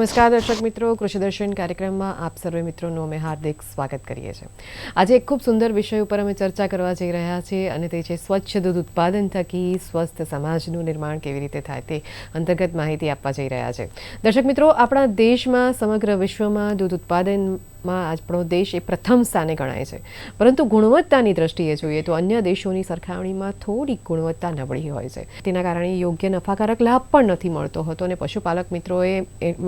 નમસ્કાર દર્શક મિત્રો, કૃષિ દર્શન કાર્યક્રમમાં આપ સર્વે મિત્રોનું અમે હાર્દિક સ્વાગત કરીએ છીએ. આજે એક ખૂબ સુંદર વિષય ઉપર અમે ચર્ચા કરવા જઈ રહ્યા છીએ અને તે છે સ્વચ્છ દૂધ ઉત્પાદન થકી સ્વસ્થ સમાજનું નિર્માણ કેવી રીતે થાય તે અંતર્ગત માહિતી આપવા જઈ રહ્યા છે. દર્શક મિત્રો, આપણા દેશમાં સમગ્ર વિશ્વમાં દૂધ ઉત્પાદનમાં આપણો દેશ એ પ્રથમ સ્થાને ગણાય છે, પરંતુ ગુણવત્તાની દ્રષ્ટિએ જોઈએ તો અન્ય દેશોની સરખામણીમાં થોડી ગુણવત્તા નબળી હોય છે. તેના કારણે યોગ્ય નફાકારક લાભ પણ નથી મળતો હતો અને પશુપાલક મિત્રોએ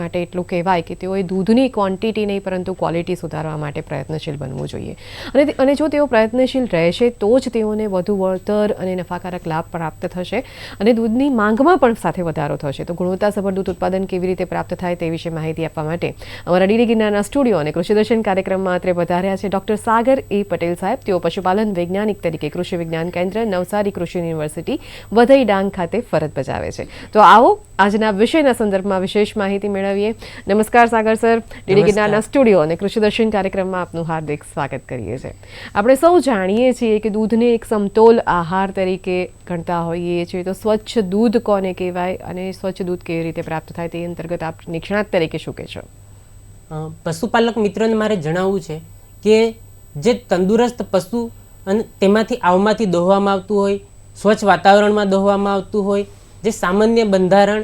માટે એટલું કહેવાય કે તેઓએ દૂધની ક્વોન્ટિટી નહીં પરંતુ ક્વોલિટી સુધારવા માટે પ્રયત્નશીલ બનવું જોઈએ અને જો તેઓ પ્રયત્નશીલ રહેશે તો જ તેઓને વધુ વળતર અને નફાકારક લાભ પ્રાપ્ત થશે અને દૂધની માંગમાં પણ સાથે વધારો થશે. તો ગુણવત્તાસભર દૂધ ઉત્પાદન કેવી રીતે પ્રાપ્ત થાય તે વિશે માહિતી આપવા માટે અમારા ડીડી ગિરનારના સ્ટુડિયો અને કૃષિ કાર્યક્રમમાં અત્રે પધાર્યા છે ડોક્ટર સાગર એ પટેલ સાહેબ. તેઓ પશુપાલન વૈજ્ઞાનિક તરીકે કૃષિ વિજ્ઞાન કેન્દ્ર નવસારી કૃષિ યુનિવર્સિટી વધઈ ડાંગ ખાતે ફરજ બજાવે છે. તો આવો આજના વિષયના સંદર્ભમાં વિશેષ માહિતી મેળવીએ. નમસ્કાર સાગર સર, ડીડી ગિરનારના સ્ટુડિયો અને કૃષિ દર્શન કાર્યક્રમમાં આપનું હાર્દિક સ્વાગત કરીએ છીએ. આપણે સૌ જાણીએ છીએ કે દૂધને એક સમતોલ આહાર તરીકે ગણતા હોઈએ છીએ, તો સ્વચ્છ દૂધ કોને કહેવાય અને સ્વચ્છ દૂધ કેવી રીતે પ્રાપ્ત થાય તે અંતર્ગત આપ નિષ્ણાત તરીકે શું કહેશો? પશુપાલક મિત્રોને મારે જણાવવું છે કે જે તંદુરસ્ત પશુ અને તેમાંથી આવમાંથી દોહવામાં આવતું હોય, સ્વચ્છ વાતાવરણમાં દોહવામાં આવતું હોય, જે સામાન્ય બંધારણ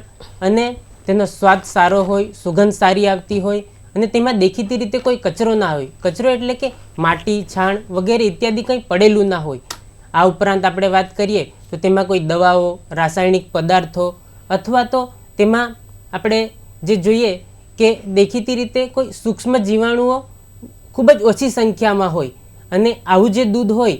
અને તેનો સ્વાદ સારો હોય, સુગંધ સારી આવતી હોય અને તેમાં દેખીતી રીતે કોઈ કચરો ના હોય. કચરો એટલે કે માટી, છાણ વગેરે ઇત્યાદિ કંઈ પડેલું ના હોય. આ ઉપરાંત આપણે વાત કરીએ તો તેમાં કોઈ દવાઓ, રાસાયણિક પદાર્થો અથવા તો તેમાં આપણે જે જોઈએ કે દેખીતી રીતે કોઈ સૂક્ષ્મ જીવાણુઓ ખૂબ જ ઓછી સંખ્યામાં હોય અને આવું જે દૂધ હોય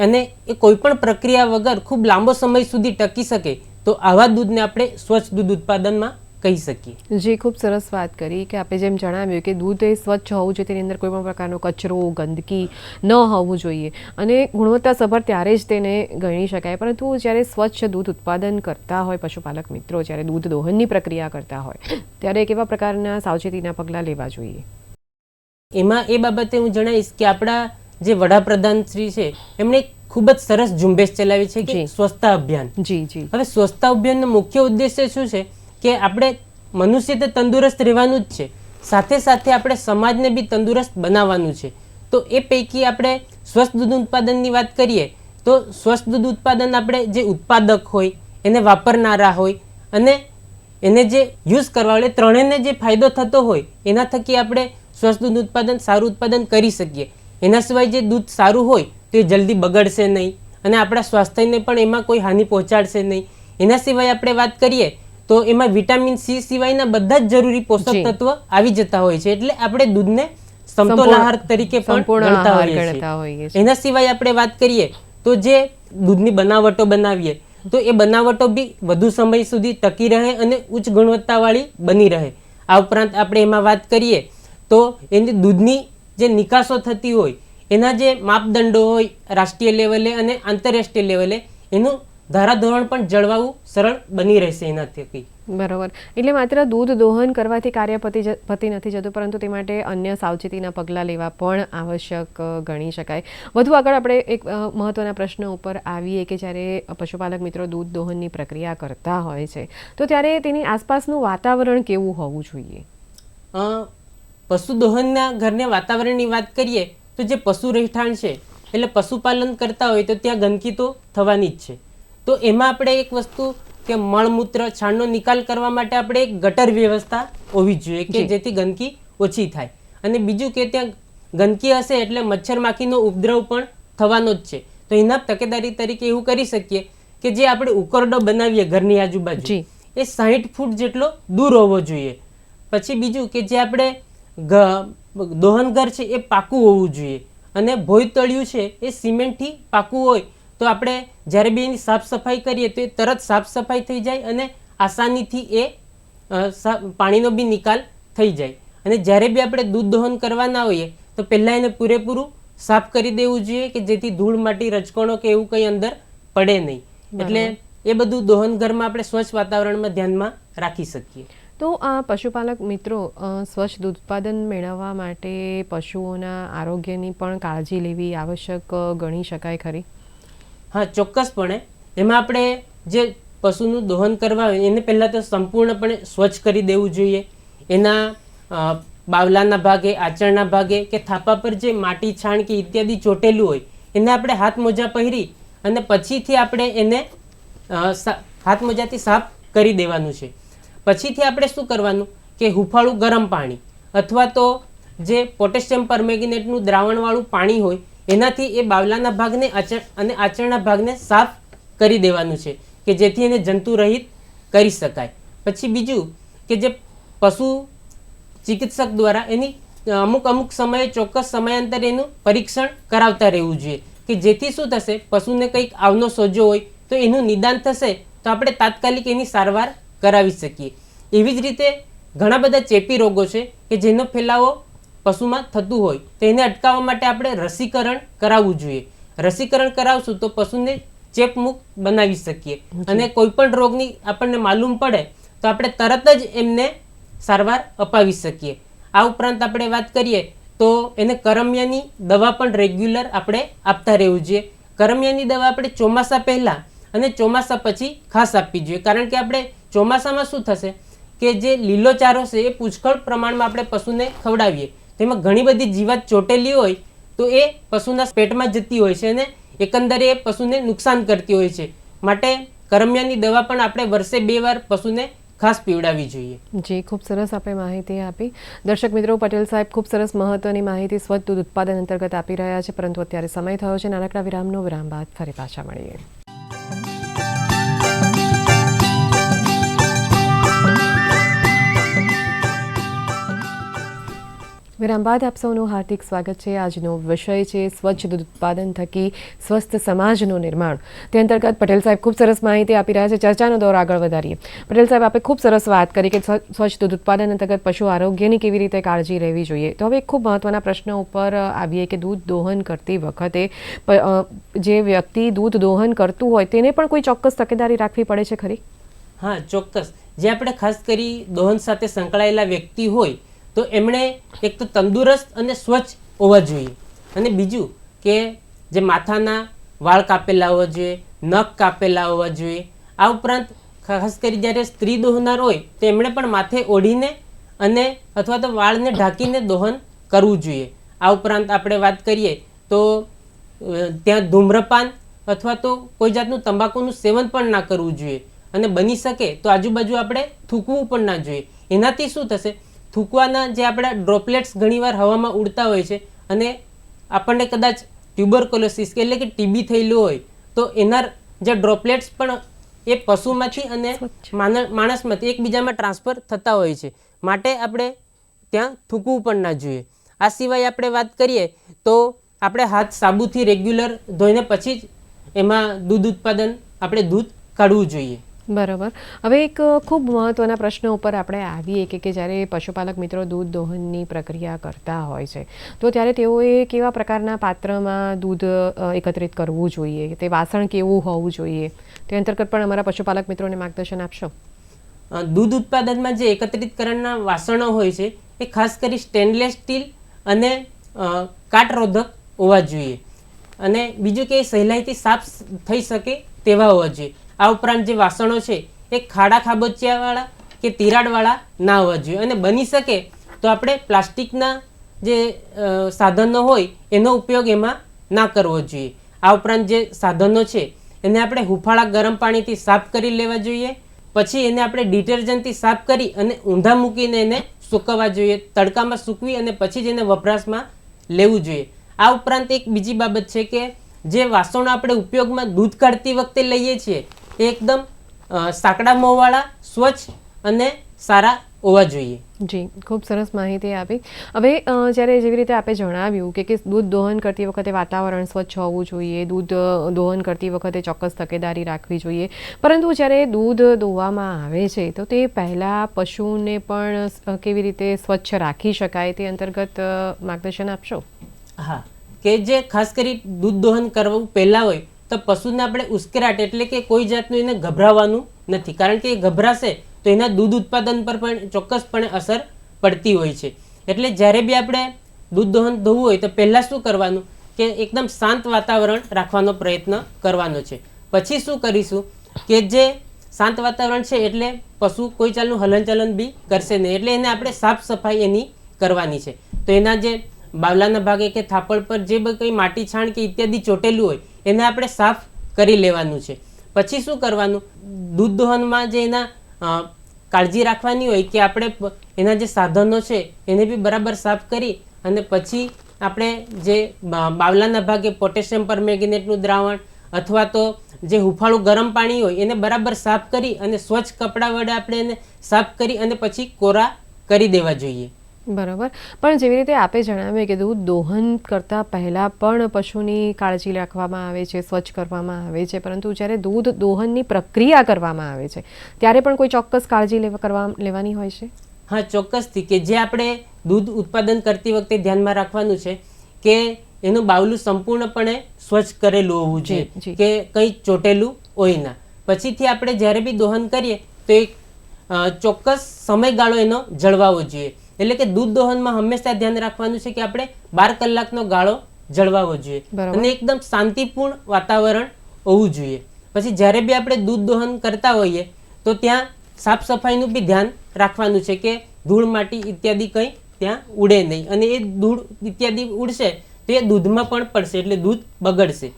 અને એ કોઈ પણ પ્રક્રિયા વગર ખૂબ લાંબો સમય સુધી ટકી શકે તો આવા દૂધને આપણે સ્વચ્છ દૂધ ઉત્પાદનમાં કહી શકીએ. જે ખૂબ સરસ વાત કરી કે આપણે જેમ જણાવ્યું કે દૂધ એ સ્વચ્છ હોવું જોઈએ, તેની અંદર કોઈ પણ પ્રકારનો કચરો, ગંદકી ન હોવું જોઈએ અને ગુણવત્તાસભર ત્યારે જ તેને ગણી શકાય. પરંતુ જ્યારે સ્વચ્છ દૂધ ઉત્પાદન કરતા હોય પશુપાલક મિત્રો, જ્યારે દૂધ દોહનની પ્રક્રિયા કરતા હોય ત્યારે કેવા પ્રકારના સાવચેતીના પગલાં લેવા જોઈએ? એમાં એ બાબતે હું જણાવીશ કે આપણા જે વડાપ્રધાન શ્રી છે એમણે ખૂબ જ સરસ ઝુંબેશ ચલાવી છે કે સ્વચ્છતા અભિયાન. હવે સ્વચ્છતા અભિયાનનો મુખ્ય ઉદ્દેશ્ય શું છે કે આપણે મનુષ્ય તો તંદુરસ્ત રહેવાનું જ છે, સાથે સાથે આપણે સમાજને બી તંદુરસ્ત બનાવવાનું છે. તો એ પૈકી આપણે સ્વચ્છ દૂધ ઉત્પાદનની વાત કરીએ તો સ્વચ્છ દૂધ ઉત્પાદન આપણે જે ઉત્પાદક હોય, એને વાપરનારા હોય અને એને જે યુઝ કરવા એટલે ત્રણેયને જે ફાયદો થતો હોય એના થકી આપણે સ્વચ્છ દૂધ ઉત્પાદન સારું ઉત્પાદન કરી શકીએ. એના સિવાય જે દૂધ સારું હોય તો એ જલ્દી બગડશે નહીં અને આપણા સ્વાસ્થ્યને પણ એમાં કોઈ હાનિ પહોંચાડશે નહીં. એના સિવાય આપણે વાત કરીએ તો એમાં વિટામિન સી સિવાયના બધા જ જરૂરી પોષક તત્વ આવી જતા હોય છે, એટલે આપણે દૂધને સમતોલ આહાર તરીકે પણ ગણતા હોઈએ છીએ. એના સિવાય આપણે વાત કરીએ તો જે દૂધની બનાવટો બનાવીએ તો એ બનાવટો બી વધુ સમય સુધી ટકી રહે અને ઉચ્ચ ગુણવત્તાવાળી બની રહે. આ ઉપરાંત આપણે એમાં વાત કરીએ તો એની દૂધની જે નિકાસો થતી હોય એના જે માપદંડો હોય રાષ્ટ્રીય લેવલે અને આંતરરાષ્ટ્રીય લેવલે એનું ધારાધોરણ પણ જળવાવું સરળ બની રહેશે એના થકી. બરાબર. એટલે માત્ર દૂધ દોહન કરવાથી કાર્ય પતી નથી જતું, પરંતુ તે માટે અન્ય સાવચેતીના પગલાં લેવા પણ આવશ્યક ગણી શકાય. વધુ આગળ આપણે એક મહત્વના પ્રશ્ન ઉપર આવીએ કે જ્યારે પશુપાલક મિત્રો દૂધ દોહનની પ્રક્રિયા કરતા હોય છે તો ત્યારે તેની આસપાસનું વાતાવરણ કેવું હોવું જોઈએ? પશુ દોહનના ઘરના વાતાવરણની વાત કરીએ તો જે પશુ રહેઠાણ છે એટલે પશુપાલન કરતા હોય તો ત્યાં ગંદકી તો થવાની જ છે. તો એમાં આપણે એક વસ્તુ કે મળમૂત્ર, છાણનો નિકાલ કરવા માટે આપણે એક ગટર વ્યવસ્થા હોવી જોઈએ કે જેથી ગંદકી ઓછી થાય. અને બીજું કે ત્યાં ગંદકી હશે એટલે મચ્છર માખીનો ઉપદ્રવ પણ થવાનો જ છે. તો એના તકેદારી તરીકે એવું કરી શકીએ કે જે આપણે ઉકરડો બનાવીએ ઘરની આજુબાજુ એ 60 ફૂટ જેટલો દૂર હોવો જોઈએ. પછી બીજું કે જે આપણે દોહનઘર છે એ પાકું હોવું જોઈએ અને ભોંય તળિયું છે એ સિમેન્ટથી પાકું હોય તો આપણે જ્યારે બી એની સાફ સફાઈ કરીએ તો એ તરત સાફ સફાઈ થઈ જાય અને આસાનીથી એ પાણીનો બી નિકાલ થઈ જાય. અને જ્યારે બી આપણે દૂધ દોહન કરવાના હોઈએ તો પહેલાં એને પૂરેપૂરું સાફ કરી દેવું જોઈએ કે જેથી ધૂળ, માટી, રજકણો કે એવું કંઈ અંદર પડે નહીં. એટલે એ બધું દોહન ઘરમાં આપણે સ્વચ્છ વાતાવરણમાં ધ્યાનમાં રાખી શકીએ. તો આ પશુપાલક મિત્રો સ્વચ્છ દૂધ ઉત્પાદન મેળવવા માટે પશુઓના આરોગ્યની પણ કાળજી લેવી આવશ્યક ગણી શકાય ખરી? હા, ચોક્કસપણે. એમાં આપણે જે પશુનું દોહન કરવા હોય એને પહેલાં તો સંપૂર્ણપણે સ્વચ્છ કરી દેવું જોઈએ. એના બાવલાના ભાગે, આંચળના ભાગે કે થાપા પર જે માટી, છાણ કે ઇત્યાદિ ચોટેલું હોય એને આપણે હાથ મોજા પહેરી અને પછીથી આપણે એને હાથ મોજાથી સાફ કરી દેવાનું છે. પછીથી આપણે શું કરવાનું કે હુંફાળું ગરમ પાણી અથવા તો જે પોટેશિયમ પરમેંગનેટનું દ્રાવણવાળું પાણી હોય એનાથી એ બાવલાના ભાગને અને આંચળના ભાગને સાફ કરી દેવાનું છે કે જેથી એને જંતુ રહિત કરી શકાય. પછી બીજું કે જે પશુ ચિકિત્સક દ્વારા એની અમુક સમયે ચોક્કસ સમયાંતરે એનું પરીક્ષણ કરાવતા રહેવું જોઈએ કે જેથી શું થશે, પશુને કંઈક આવનો સોજો હોય તો એનું નિદાન થશે તો આપણે તાત્કાલિક એની સારવાર કરાવી શકીએ. એવી જ રીતે ઘણા બધા ચેપી રોગો છે કે જેનો ફેલાવો પશુમાં થતું હોય તો એને અટકાવવા માટે આપણે રસીકરણ કરાવવું જોઈએ. રસીકરણ કરાવશું તો પશુને ચેપમુક્ત બનાવી શકીએ અને કોઈ પણ રોગની આપણને માલુમ પડે તો આપણે તરત જ એમને સારવાર અપાવી શકીએ. આ ઉપરાંત આપણે વાત કરીએ તો એને કરમિયાની દવા પણ રેગ્યુલર આપણે આપતા રહેવું જોઈએ. કરમિયાની દવા આપણે ચોમાસા પહેલાં અને ચોમાસા પછી ખાસ આપવી જોઈએ, કારણ કે આપણે ચોમાસામાં શું થશે કે જે લીલો ચારો છે એ પુષ્કળ પ્રમાણમાં આપણે પશુને ખવડાવીએ તેમાં ઘણી બધી જીવાત ચોટેલી હોય તો એ પશુના પેટમાં જતી હોય છે અને એકંદરે એ પશુને નુકસાન કરતી હોય છે. માટે કરમિયાની દવા પણ આપણે વર્ષે 2 વાર પશુને ખાસ પીવડાવવી જોઈએ. જી, ખૂબ સરસ આપણે માહિતી આપી. દર્શક મિત્રો, પટેલ સાહેબ ખૂબ સરસ મહત્વની માહિતી સ્વચ્છ દૂધ ઉત્પાદન અંતર્ગત આપી રહ્યા છે, પરંતુ અત્યારે સમય થયો છે નાનકડા વિરામનો. વિરામ બાદ ફરી પાછા મળીએ. વિરામ બાદ આપ સૌનું હાર્દિક સ્વાગત છે. આજનો વિષય છે સ્વચ્છ દૂધ ઉત્પાદન થકી સ્વસ્થ સમાજનું નિર્માણ. તે અંતર્ગત પટેલ સાહેબ ખૂબ સરસ માહિતી આપી રહ્યા છે. ચર્ચાનો દોર આગળ વધારીએ. પટેલ સાહેબ, આપે ખૂબ સરસ વાત કરી કે સ્વચ્છ દૂધ ઉત્પાદન અંતર્ગત પશુ આરોગ્યની કેવી રીતે કાળજી રહેવી જોઈએ. તો હવે ખૂબ મહત્વના પ્રશ્ન ઉપર આવીએ કે દૂધ દોહન કરતી વખતે જે વ્યક્તિ દૂધ દોહન કરતું હોય તેને પણ કોઈ ચોક્કસ તકેદારી રાખવી પડે છે ખરી? હા, ચોક્કસ. જે આપણે ખાસ કરી દોહન સાથે સંકળાયેલા વ્યક્તિ હોય તો એમણે એક તો તંદુરસ્ત અને સ્વચ્છ હોવા જોઈએ, અને બીજું કે જે માથાના વાળ કાપેલા હોવા જોઈએ, નખ કાપેલા હોવા જોઈએ. આ ઉપરાંત ખાસ કરી જ્યારે સ્ત્રી દોહનાર હોય તો એમણે પણ માથે ઓઢીને અને અથવા તો વાળને ઢાંકીને દોહન કરવું જોઈએ. આ ઉપરાંત આપણે વાત કરીએ તો ત્યાં ધૂમ્રપાન અથવા તો કોઈ જાતનું તંબાકુનું સેવન પણ ના કરવું જોઈએ, અને બની શકે તો આજુબાજુ આપણે થૂકવું પણ ના જોઈએ. એનાથી શું થશે, થૂકવાના જે આપણા ડ્રોપલેટ્સ ઘણીવાર હવામાં ઉડતા હોય છે અને આપણને કદાચ ટ્યુબરક્યુલોસિસ એટલે કે ટીબી થયેલું હોય તો એના જે ડ્રોપલેટ્સ પણ એ પશુમાંથી અને માણસમાંથી એકબીજામાં ટ્રાન્સફર થતા હોય છે. માટે આપણે ત્યાં થૂકવું પણ ના જોઈએ. આ સિવાય આપણે વાત કરીએ તો આપણે હાથ સાબુથી રેગ્યુલર ધોઈને પછી જ એમાં દૂધ ઉત્પાદન આપણે દૂધ કાઢવું જોઈએ. બરાબર. હવે એક ખૂબ મહત્વના પ્રશ્ન ઉપર આપણે આવીએ કે જ્યારે પશુપાલક મિત્રો દૂધ દોહનની પ્રક્રિયા કરતા હોય છે તો ત્યારે તેઓએ કેવા પ્રકારના પાત્રમાં દૂધ એકત્રિત કરવું જોઈએ, તે વાસણ કેવું હોવું જોઈએ, તે અંતર્ગત પણ અમારા પશુપાલક મિત્રોને માર્ગદર્શન આપશો? દૂધ ઉત્પાદનમાં જે એકત્રિતકરણના વાસણો હોય છે એ ખાસ કરી સ્ટેનલેસ સ્ટીલ અને કાટરોધક હોવા જોઈએ, અને બીજું કે સહેલાઈથી સાફ થઈ શકે તેવા હોવા જોઈએ. આ ઉપરાંત જે વાસણો છે એ ખાડા ખાબોચિયાવાળા કે તિરાડવાળા ના હોવા જોઈએ, અને બની શકે તો આપણે પ્લાસ્ટિકના જે સાધનો હોય એનો ઉપયોગ એમાં ના કરવો જોઈએ. આ ઉપરાંત જે સાધનો છે એને આપણે હુંફાળા ગરમ પાણીથી સાફ કરી લેવા જોઈએ. પછી એને આપણે ડિટર્જન્ટથી સાફ કરી અને ઊંધા મૂકીને એને સૂકવવા જોઈએ, તડકામાં સૂકવી અને પછી જ એને વપરાશમાં લેવું જોઈએ. આ ઉપરાંત એક બીજી બાબત છે કે જે વાસણો આપણે ઉપયોગમાં દૂધ કાઢતી વખતે લઈએ છીએ એ એકદમ સાંકડા મોંવાળા, સ્વચ્છ અને સારા હોવા જોઈએ. જી, ખૂબ સરસ માહિતી આપી. હવે જ્યારે જેવી રીતે આપણે જણાવ્યું કે દૂધ દોહન કરતી વખતે વાતાવરણ સ્વચ્છ હોવું જોઈએ, દૂધ દોહન કરતી વખતે ચોક્કસ તકેદારી રાખવી જોઈએ, પરંતુ જ્યારે દૂધ દોવામાં આવે છે તો તે પહેલાં પશુને પણ કેવી રીતે સ્વચ્છ રાખી શકાય તે અંતર્ગત માર્ગદર્શન આપશો? હા, કે જે ખાસ કરી દૂધ દોહન કરવું પહેલાં હોય તો પશુને આપણે ઉશ્કેરાટ એટલે કે કોઈ જાતનું એને ગભરાવાનું નથી, કારણ કે એ ગભરાશે તો એના દૂધ ઉત્પાદન પર પણ ચોક્કસપણે અસર પડતી હોય છે. એટલે જ્યારે બી આપણે દૂધ દોહન ધોવું હોય તો પહેલાં શું કરવાનું કે એકદમ શાંત વાતાવરણ રાખવાનો પ્રયત્ન કરવાનો છે. પછી શું કરીશું કે જે શાંત વાતાવરણ છે એટલે પશુ કોઈ ચાલનું હલનચલન બી કરશે નહીં, એટલે એને આપણે સાફ સફાઈ એની કરવાની છે. તો એના જે બાવલાના ભાગે કે થાપડ પર જે કંઈ માટી છાણ કે ઇત્યાદિ ચોટેલું હોય એને આપણે સાફ કરી લેવાનું છે. પછી શું કરવાનું, દૂધ દોહનમાં જે એના કાળજી રાખવાની હોય કે આપણે એના જે સાધનો છે એને બી બરાબર સાફ કરી અને પછી આપણે જે બાવલાના ભાગે પોટેશિયમ પરમેંગેનેટનું દ્રાવણ અથવા તો જે હુંફાળું ગરમ પાણી હોય એને બરાબર સાફ કરી અને સ્વચ્છ કપડાં વડે આપણે એને સાફ કરી અને પછી કોરા કરી દેવા જોઈએ. બરાબર. પણ જેવી રીતે આપે જણાવ્યું કે દૂધ દોહન કરતાં પહેલાં પણ પશુની કાળજી રાખવામાં આવે છે, સ્વચ્છ કરવામાં આવે છે, પરંતુ જ્યારે દૂધ દોહનની પ્રક્રિયા કરવામાં આવે છે ત્યારે પણ કોઈ ચોક્કસ કાળજી લેવાની હોય છે? હા, ચોક્કસથી. કે જે આપણે દૂધ ઉત્પાદન કરતી વખતે ધ્યાનમાં રાખવાનું છે કે એનું બાવલું સંપૂર્ણપણે સ્વચ્છ કરેલું હોવું જોઈએ, કે કંઈ ચોટેલું હોય ના. પછીથી આપણે જ્યારે બી દોહન કરીએ તો એક ચોક્કસ સમયગાળો એનો જળવાવો જોઈએ. એટલે કે દૂધ દોહનમાં હંમેશા ધ્યાન રાખવાનું છે કે આપણે 12 કલાકનો ગાળો જળવાવો જોઈએ અને એકદમ શાંતિપૂર્ણ વાતાવરણ હોવું જોઈએ. પછી જ્યારે બી આપણે દૂધ દોહન કરતા હોઈએ તો ત્યાં સાફ સફાઈનું બી ધ્યાન રાખવાનું છે કે ધૂળ માટી ઇત્યાદિ કંઈ ત્યાં ઉડે નહીં, અને એ ધૂળ ઇત્યાદિ ઉડશે તો એ દૂધમાં પણ પડશે એટલે દૂધ બગડશે,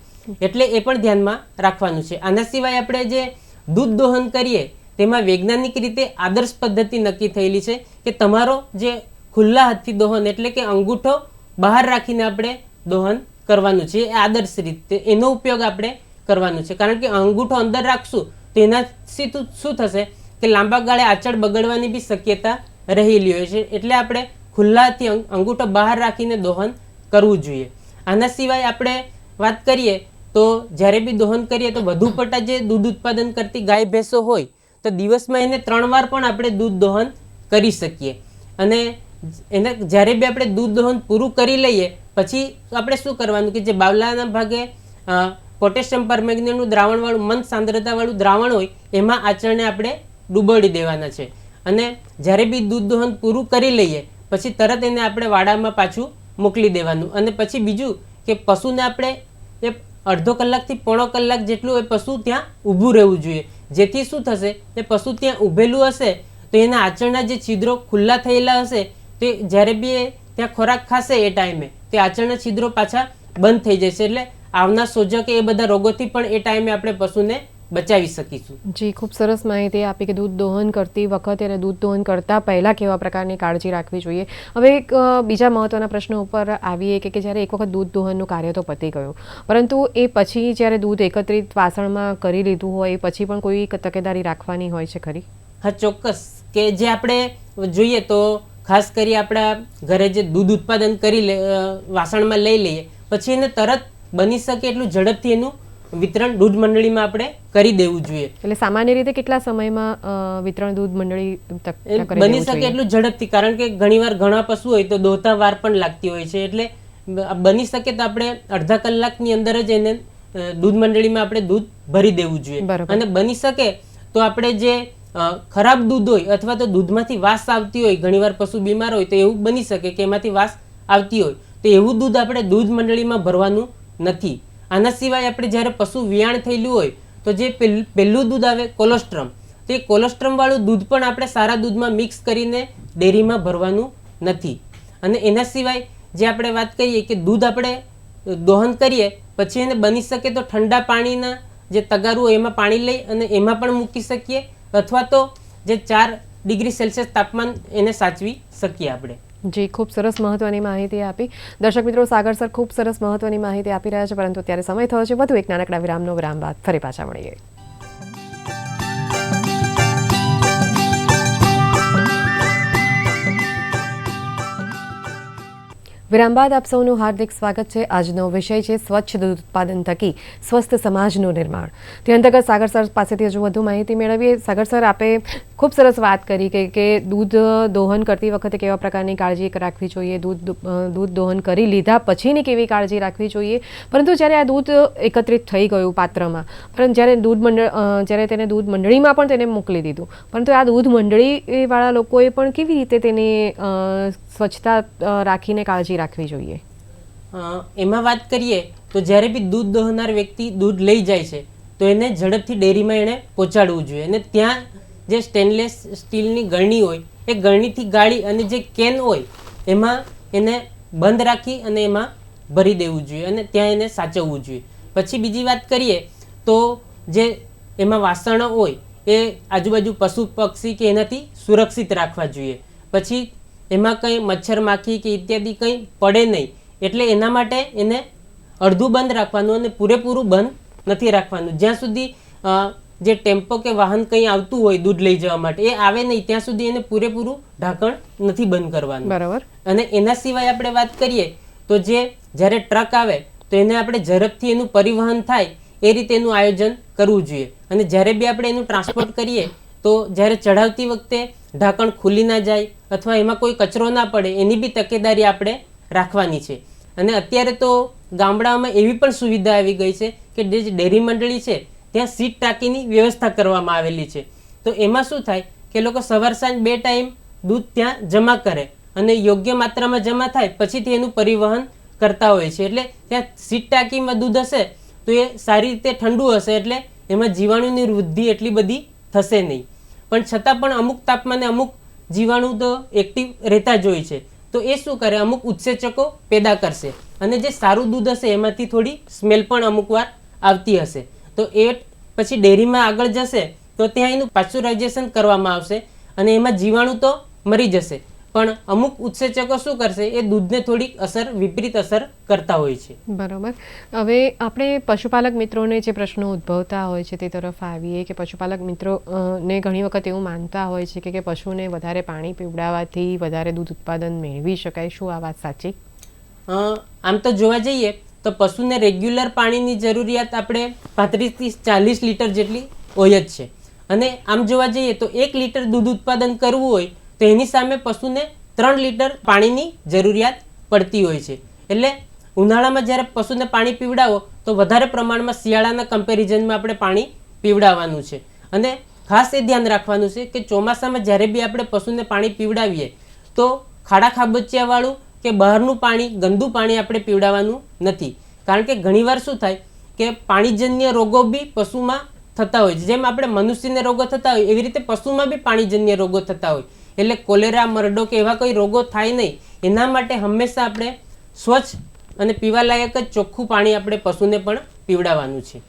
એટલે એ પણ ધ્યાનમાં રાખવાનું છે. આના સિવાય આપણે જે દૂધ દોહન કરીએ તેમાં વૈજ્ઞાનિક રીતે આદર્શ પદ્ધતિ નક્કી થયેલી છે કે તમારો જે ખુલ્લા હાથથી દોહન એટલે કે અંગૂઠો બહાર રાખીને આપણે દોહન કરવાનું છે, એ આદર્શ રીતે એનો ઉપયોગ આપણે કરવાનું છે. કારણ કે અંગૂઠો અંદર રાખશું તો એનાથી શું થશે કે લાંબા ગાળે આંચળ બગડવાની બી શક્યતા રહેલી હોય છે, એટલે આપણે ખુલ્લા હાથથી અંગૂઠો બહાર રાખીને દોહન કરવું જોઈએ. આના સિવાય આપણે વાત કરીએ તો જ્યારે બી દોહન કરીએ તો વધુ પડતા જે દૂધ ઉત્પાદન કરતી ગાય ભેંસો હોય તો દિવસમાં એને 3 વાર પણ આપણે દૂધ દોહન કરી શકીએ. અને એને જ્યારે બી આપણે દૂધ દોહન પૂરું કરી લઈએ પછી આપણે શું કરવાનું કે જે બાવલાના ભાગે પોટેશિયમ પરમેંગનેટનું દ્રાવણવાળું મંદ સાંદ્રતાવાળું દ્રાવણ હોય એમાં આચરણને આપણે ડૂબોડી દેવાના છે. અને જ્યારે બી દૂધ દોહન પૂરું કરી લઈએ પછી તરત એને આપણે વાડામાં પાછું મોકલી દેવાનું. અને પછી બીજું કે પશુને આપણે એ અડધો કલાકથી પોણો કલાક જેટલું એ પશુ ત્યાં ઊભું રહેવું જોઈએ, જેથી શું થશે એ પશુ ત્યાં ઊભેલું હશે તો એના આચરણના જે છિદ્રો ખુલ્લા થયેલા હશે તે જ્યારે બી એ ત્યાં ખોરાક ખાશે એ ટાઈમે તે આચરણના છિદ્રો પાછા બંધ થઈ જશે, એટલે આવનાર સોજો કે એ બધા રોગોથી પણ એ ટાઈમે આપણે પશુને બચાવી શકીશું. જી, ખૂબ સરસ માહિતી આપી કે દૂધ દોહન કરતી વખતે અને દૂધ દોહન કરતાં પહેલાં કેવા પ્રકારની કાળજી રાખવી જોઈએ. હવે એક બીજા મહત્ત્વના પ્રશ્ન ઉપર આવીએ કે જ્યારે એક વખત દૂધ દોહનનું કાર્ય તો પતી ગયું, પરંતુ એ પછી જ્યારે દૂધ એકત્રિત વાસણમાં કરી લીધું હોય એ પછી પણ કોઈ તકેદારી રાખવાની હોય છે ખરી? હા, ચોક્કસ. કે જે આપણે જોઈએ તો ખાસ કરી આપણા ઘરે જે દૂધ ઉત્પાદન કરી વાસણમાં લઈ લઈએ પછી એને તરત બની શકે એટલું ઝડપથી એનું વિતરણ દૂધ મંડળીમાં આપણે કરી દેવું જોઈએ. એટલે સામાન્ય રીતે કેટલા સમયમાં વિતરણ દૂધ મંડળી બની શકે એટલું ઝડપથી? કારણ કે ઘણીવાર ઘણા પશુ હોય તો દોહતા વાર પણ લાગતી હોય છે, એટલે બની શકે તો આપણે અડધા કલાકની અંદર જ એને દૂધ મંડળીમાં આપણે દૂધ ભરી દેવું જોઈએ. અને બની શકે તો આપણે જે ખરાબ દૂધ હોય અથવા તો દૂધમાંથી વાસ આવતી હોય, ઘણીવાર પશુ બીમાર હોય તો એવું બની શકે કે એમાંથી વાસ આવતી હોય તો એવું દૂધ આપણે દૂધ મંડળીમાં ભરવાનું નથી. આના સિવાય આપણે જ્યારે પશુ વિયાણ થયેલું હોય તો જે પહેલું દૂધ આવે કોલેસ્ટ્રમ, તો એ કોલેસ્ટ્રમ વાળું દૂધ પણ આપણે સારા દૂધમાં મિક્સ કરીને ડેરીમાં ભરવાનું નથી. અને એના સિવાય જે આપણે વાત કરીએ કે દૂધ આપણે દોહન કરીએ પછી એને બની શકે તો ઠંડા પાણીના જે તગારું હોય એમાં પાણી લઈ અને એમાં પણ મૂકી શકીએ, અથવા તો જે 4 ડિગ્રી સેલ્સિયસ તાપમાન એને સાચવી શકીએ આપણે. જી, ખૂબ સરસ મહત્વની માહિતી આપી. દર્શક મિત્રો, સાગર સર ખૂબ સરસ મહત્વની માહિતી આપી રહ્યા છે, પરંતુ અત્યારે સમય થયો છે વધુ એક નાનકડા વિરામનો. વિરામ બાદ ફરી પાછા મળીએ. વિરામ બાદ આપ સૌનું હાર્દિક સ્વાગત છે. આજનો વિષય છે સ્વચ્છ દૂધ ઉત્પાદન થકી સ્વસ્થ સમાજનું નિર્માણ. તે અંતર્ગત સાગર સર પાસેથી હજુ વધુ માહિતી મેળવીએ. સાગર સર, આપે ખૂબ સરસ વાત કરી કે દૂધ દોહન કરતી વખતે કેવા પ્રકારની કાળજી રાખવી જોઈએ, દૂધ દોહન કરી લીધા પછીની કેવી કાળજી રાખવી જોઈએ, પરંતુ જ્યારે આ દૂધ એકત્રિત થઈ ગયું પાત્રમાં, પરંતુ જ્યારે તેને દૂધ મંડળીમાં પણ તેને મોકલી દીધું, પરંતુ આ દૂધ મંડળીવાળા લોકોએ પણ કેવી રીતે તેની સ્વચ્છતા રાખીને કાળજી રાખવી જોઈએ? એમાં વાત કરીએ તો જ્યારે બી દૂધ દોહનાર વ્યક્તિ દૂધ લઈ જાય છે તો એને ઝડપથી ડેરીમાં એને પહોંચાડવું જોઈએ. અને ત્યાં જે સ્ટેનલેસ સ્ટીલની ગળણી હોય એ ગળણીથી ગાળી અને જે કેન હોય એમાં એને બંધ રાખી અને એમાં ભરી દેવું જોઈએ અને ત્યાં એને સાચવવું જોઈએ. પછી બીજી વાત કરીએ તો જે એમાં વાસણો હોય એ આજુબાજુ પશુ પક્ષી કે એનાથી સુરક્ષિત રાખવા જોઈએ. પછી એમાં કંઈ મચ્છર માખી કે ઇત્યાદિ કંઈ પડે નહીં એટલે એના માટે એને અડધું બંધ રાખવાનું અને પૂરેપૂરું બંધ નથી રાખવાનું. જ્યાં સુધી જે ટેમ્પો કે વાહન કંઈ આવતું હોય દૂધ લઈ જવા માટે એ આવે નહીં ત્યાં સુધી એને પૂરેપૂરું ઢાંકણ નથી બંધ કરવાનું. બરાબર. અને એના સિવાય આપણે વાત કરીએ તો જ્યારે ટ્રક આવે તો એને આપણે ઝડપથી એનું પરિવહન થાય એ રીતે એનું આયોજન કરવું જોઈએ. અને જ્યારે બી આપણે એનું ટ્રાન્સપોર્ટ કરીએ તો જ્યારે ચઢાવતી વખતે ઢાંકણ ખુલી ના જાય અથવા એમાં કોઈ કચરો ના પડે એની બી તકેદારી આપણે રાખવાની છે. અને અત્યારે તો ગામડાઓમાં એવી પણ સુવિધા આવી ગઈ છે કે જે ડેરી મંડળી છે ત્યાં સીટ ટાંકીની વ્યવસ્થા કરવામાં આવેલી છે. તો એમાં શું થાય કે લોકો સવાર સાંજ 2 ટાઈમ દૂધ ત્યાં જમા કરે અને યોગ્ય માત્રામાં જમા થાય પછીથી એનું પરિવહન કરતા હોય છે. એટલે ત્યાં સીટ ટાંકીમાં દૂધ હશે તો એ સારી રીતે ઠંડુ હશે એટલે એમાં જીવાણુની વૃદ્ધિ એટલી બધી થશે નહીં. પણ છતાં પણ અમુક તાપમાને અમુક જીવાણુ તો એક્ટિવ રહેતા જ હોય છે. તો એ શું કરે અમુક ઉત્સેચકો પેદા કરશે અને જે સારું દૂધ હશે એમાંથી થોડી સ્મેલ પણ અમુક વાર આવતી હશે. તો એ પછી ડેરીમાં આગળ જશે તો ત્યાં એનું પાશ્ચરાઇઝેશન કરવામાં આવશે અને એમાં જીવાણુ તો મરી જશે પણ અમુક ઉત્સેચકો શું કરશે એ દૂધને થોડીક વિપરીત અસર કરતા હોય છે. બરાબર. હવે આપણે પશુપાલક મિત્રોને જે પ્રશ્નો ઉદ્ભવતા હોય છે તે તરફ આવીએ કે પશુપાલક મિત્રોને ઘણી વખત એવું માનતા હોય છે કે પશુને વધારે પાણી પીવડાવવાથી વધારે દૂધ ઉત્પાદન મેળવી શકાય. શું આ વાત સાચી? આમ તો જોવા જઈએ તો પશુને રેગ્યુલર પાણીની જરૂરિયાત આપણે 35 થી 40 લીટર જેટલી હોય જ છે. અને આમ જોવા જઈએ તો 1 લીટર દૂધ ઉત્પાદન કરવું હોય તો એની સામે પશુને 3 લીટર પાણીની જરૂરિયાત પડતી હોય છે. એટલે ઉનાળામાં જ્યારે પશુને પાણી પીવડાવો તો વધારે પ્રમાણમાં શિયાળાના કમ્પેરિઝનમાં આપણે પાણી પીવડાવવાનું છે. અને ખાસ એ ધ્યાન રાખવાનું છે કે ચોમાસામાં જ્યારે બી આપણે પશુને પાણી પીવડાવીએ તો ખાડા ખાબોચિયાવાળું કે બહારનું પાણી ગંદુ પાણી આપણે પીવડાવવાનું નથી. કારણ કે ઘણીવાર શું થાય કે પાણીજન્ય રોગો બી પશુમાં થતા હોય છે. જેમ આપણે મનુષ્યને રોગો થતા હોય એવી રીતે પશુમાં બી પાણીજન્ય રોગો થતા હોય. એટલે કોલેરા મરડો કે એવા કોઈ રોગો થાય નહીં એના માટે હંમેશા આપણે સ્વચ્છ અને પીવાલાયક જ ચોખ્ખું પાણી આપણે પશુને પણ પીવડાવવાનું છે.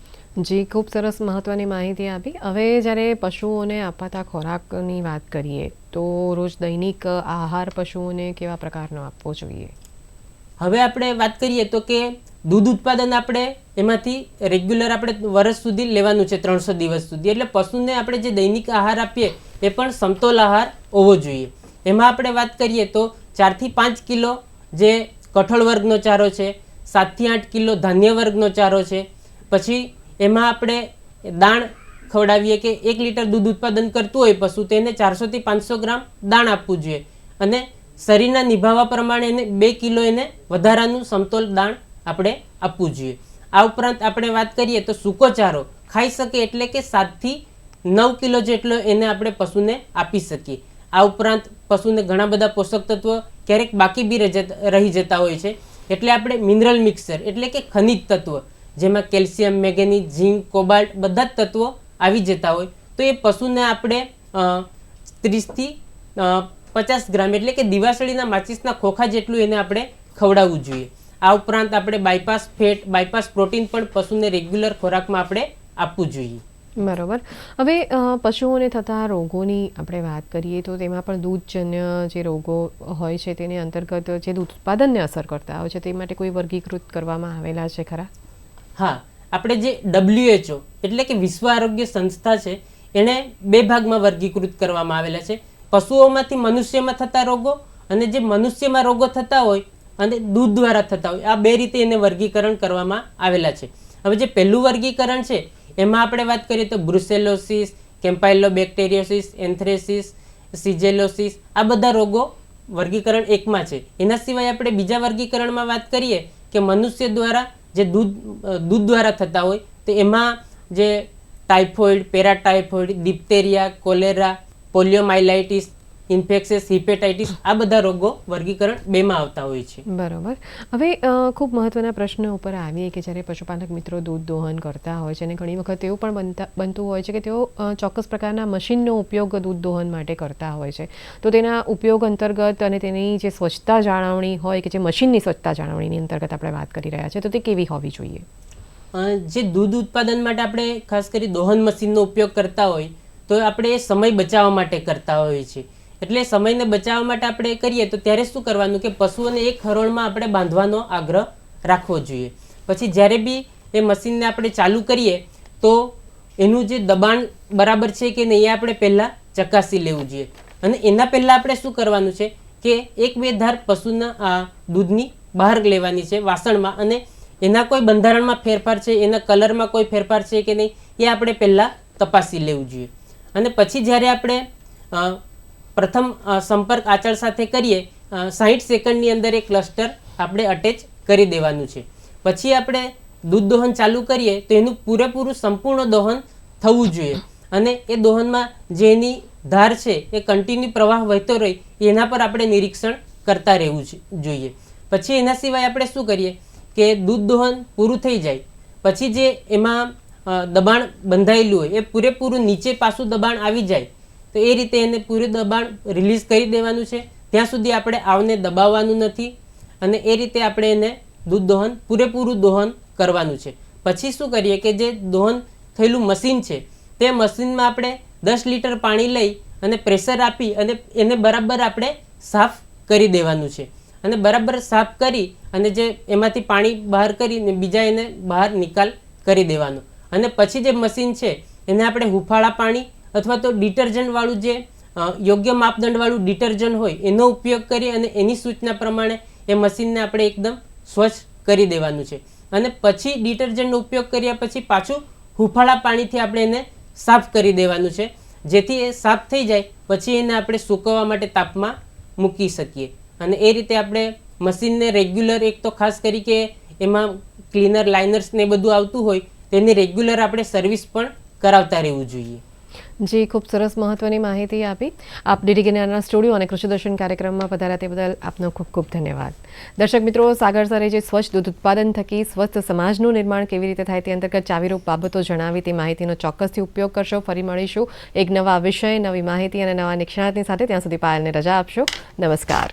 જી, ખૂબ સરસ મહત્વની માહિતી આપી. હવે જ્યારે પશુઓને અપાતા ખોરાકની વાત કરીએ તો રોજ દૈનિક આહાર પશુઓને કેવા પ્રકારનો આપવો જોઈએ? હવે આપણે વાત કરીએ તો કે દૂધ ઉત્પાદન આપણે એમાંથી રેગ્યુલર આપણે વર્ષ સુધી લેવાનું છે 300 દિવસ સુધી. એટલે પશુને આપણે જે દૈનિક આહાર આપીએ એ પણ સમતોલ આહાર હોવો જોઈએ. એમાં આપણે વાત કરીએ તો 4 થી 5 કિલો જે કઠોળ વર્ગનો ચારો છે, 7 થી 8 કિલો ધાન્ય વર્ગનો ચારો છે. પછી એમાં આપણે દાણ ખવડાવીએ કે 1 લીટર દૂધ ઉત્પાદન કરતું હોય પશુ તેને 400 થી 500 ગ્રામ દાણ આપવું જોઈએ. અને શરીરના નિભાવવા પ્રમાણે એને 2 કિલો એને વધારાનું સમતોલ દાણ આપણે આપવું જોઈએ. આ ઉપરાંત આપણે વાત કરીએ તો સૂકો ચારો ખાઈ શકે એટલે કે 7 થી 9 કિલો જેટલો એને આપણે પશુને આપી શકીએ. આ ઉપરાંત પશુને ઘણા બધા પોષક તત્વો ક્યારેક બાકી બી રહી જતા હોય છે. એટલે આપણે મિનરલ મિક્સર એટલે કે ખનિજ તત્વ જેમાં કેલ્શિયમ, મેગ્નેઝિયમ, ઝીંક, કોબાલ્ટ બધા જ તત્વો આવી જતા હોય તો એ પશુને આપણે 30 થી 50 ગ્રામ એટલે કે દિવાસળીના માચીસના ખોખા જેટલું એને આપણે ખવડાવવું જોઈએ. આ ઉપરાંત આપણે બાયપાસ ફેટ, બાયપાસ પ્રોટીન પણ પશુને રેગ્યુલર ખોરાકમાં આપણે આપવું જોઈએ. બરાબર. હવે પશુઓને થતા રોગોની આપણે વાત કરીએ તો તેમાં પણ દૂધજન્ય જે રોગો હોય છે તેની અંતર્ગત જે દૂધ ઉત્પાદનને અસર કરતા હોય છે તે માટે કોઈ વર્ગીકૃત કરવામાં આવેલા છે ખરા? હા, આપણે જે WHO એટલે કે વિશ્વ આરોગ્ય સંસ્થા છે એને 2 ભાગમાં વર્ગીકૃત કરવામાં આવેલા છે. પશુઓમાંથી મનુષ્યમાં થતા રોગો અને જે મનુષ્યમાં રોગો થતા હોય અને દૂધ દ્વારા થતા હોય આ 2 રીતે એને વર્ગીકરણ કરવામાં આવેલા છે. હવે જે પહેલું વર્ગીકરણ છે એમાં આપણે વાત કરીએ તો બ્રુસેલોસિસ, કેમ્પાઇલોબેક્ટેરિયોસિસ, એન્થ્રેસિસ, સિજેલોસિસ આ બધા રોગો વર્ગીકરણ 1માં છે. એના સિવાય આપણે બીજા વર્ગીકરણમાં વાત કરીએ કે મનુષ્ય દ્વારા જે દૂધ દ્વારા થતા હોય તો એમાં જે ટાઇફોઇડ, પેરાટાઇફોઇડ, ડિપ્ટેરિયા, કોલેરા, પોલિયોમાઇલાઇટિસ ઇન્ફેક્શિયસ હિપેટાઇટિસ આ બધા રોગો વર્ગીકરણ 2 માં આવતા હોય છે. બરોબર. હવે ખૂબ મહત્વના પ્રશ્ન ઉપર આવીએ કે જ્યારે પશુપાલક મિત્રો દૂધ દોહન કરતા હોય છે અને ઘણી વખત એવું પણ બનતું હોય છે કે તેઓ ચોક્કસ પ્રકારના મશીનનો ઉપયોગ દૂધ દોહન માટે કરતા હોય છે. તો તેના ઉપયોગ અંતર્ગત અને તેની જે સ્વચ્છતા જાળવણી હોય કે જે મશીનની સ્વચ્છતા જાળવણીની અંતર્ગત આપણે વાત કરી રહ્યા છીએ તો તે કેવી હોવી જોઈએ? જે દૂધ ઉત્પાદન માટે આપણે ખાસ કરી દોહન મશીનનો ઉપયોગ કરતા હોય તો આપણે સમય બચાવવા માટે કરતા હોઈએ છીએ. એટલે સમયને બચાવવા માટે આપણે કરીએ તો ત્યારે શું કરવાનું કે પશુઓને એક હરોળમાં આપણે બાંધવાનો આગ્રહ રાખવો જોઈએ. પછી જ્યારે બી એ મશીનને આપણે ચાલુ કરીએ તો એનું જે દબાણ બરાબર છે કે નહીં એ આપણે પહેલાં ચકાસી લેવું જોઈએ. અને એના પહેલાં આપણે શું કરવાનું છે કે 1-2 ધાર પશુના દૂધની બહાર લેવાની છે વાસણમાં, અને એના કોઈ બંધારણમાં ફેરફાર છે, એના કલરમાં કોઈ ફેરફાર છે કે નહીં એ આપણે પહેલાં તપાસી લેવું જોઈએ. અને પછી જ્યારે આપણે પ્રથમ સંપર્ક આંચળ સાથે કરીએ 60 સેકન્ડની અંદર એ ક્લસ્ટર આપણે અટેચ કરી દેવાનું છે. પછી આપણે દૂધ દોહન ચાલુ કરીએ તો એનું પૂરેપૂરું સંપૂર્ણ દોહન થવું જોઈએ, અને એ દોહનમાં જે એની ધાર છે એ કન્ટિન્યુ પ્રવાહ વહેતો રહે એના પર આપણે નિરીક્ષણ કરતા રહેવું જોઈએ. પછી એના સિવાય આપણે શું કરીએ કે દૂધ દોહન પૂરું થઈ જાય પછી જે એમાં દબાણ બંધાયેલું હોય એ પૂરેપૂરું નીચે પાછું દબાણ આવી જાય તો એ રીતે એને પૂરું દબાણ રિલીઝ કરી દેવાનું છે. ત્યાં સુધી આપણે આવને દબાવવાનું નથી, અને એ રીતે આપણે એને દૂધ દોહન પૂરેપૂરું દોહન કરવાનું છે. પછી શું કરીએ કે જે દોહન થયેલું મશીન છે તે મશીનમાં આપણે 10 લીટર પાણી લઈ અને પ્રેશર આપી અને એને બરાબર આપણે સાફ કરી દેવાનું છે. અને બરાબર સાફ કરી અને જે એમાંથી પાણી બહાર કરીને બીજા એને બહાર નિકાલ કરી દેવાનો. અને પછી જે મશીન છે એને આપણે હુંફાળા પાણી અથવા તો ડિટર્જન્ટવાળું જે યોગ્ય માપદંડવાળું ડિટર્જન્ટ હોય એનો ઉપયોગ કરી અને એની સૂચના પ્રમાણે એ મશીનને આપણે એકદમ સ્વચ્છ કરી દેવાનું છે. અને પછી ડિટર્જન્ટનો ઉપયોગ કર્યા પછી પાછું હુંફાળા પાણીથી આપણે એને સાફ કરી દેવાનું છે, જેથી એ સાફ થઈ જાય પછી એને આપણે સૂકવવા માટે તાપમાં મૂકી શકીએ. અને એ રીતે આપણે મશીનને રેગ્યુલર, એક તો ખાસ કરી કે એમાં ક્લીનર લાઇનર્સ ને બધું આવતું હોય તેની રેગ્યુલર આપણે સર્વિસ પણ કરાવતા રહેવું જોઈએ. જી, ખૂબ સરસ મહત્વની માહિતી આપી. આપ ડીડી જ્ઞાનના સ્ટુડિયો અને કૃષિ દર્શન કાર્યક્રમમાં પધાર્યા તે બદલ આપનો ખૂબ ખૂબ ધન્યવાદ. દર્શક મિત્રો, સાગર સરે જે સ્વચ્છ દૂધ ઉત્પાદન થકી સ્વસ્થ સમાજનું નિર્માણ કેવી રીતે થાય તે અંતર્ગત ચાવીરૂપ બાબતો જણાવી તે માહિતીનો ચોક્કસથી ઉપયોગ કરશો. ફરી મળીશું એક નવા વિષય, નવી માહિતી અને નવા નિષ્ણાતની સાથે. ત્યાં સુધી પાયલને રજા આપશો. નમસ્કાર.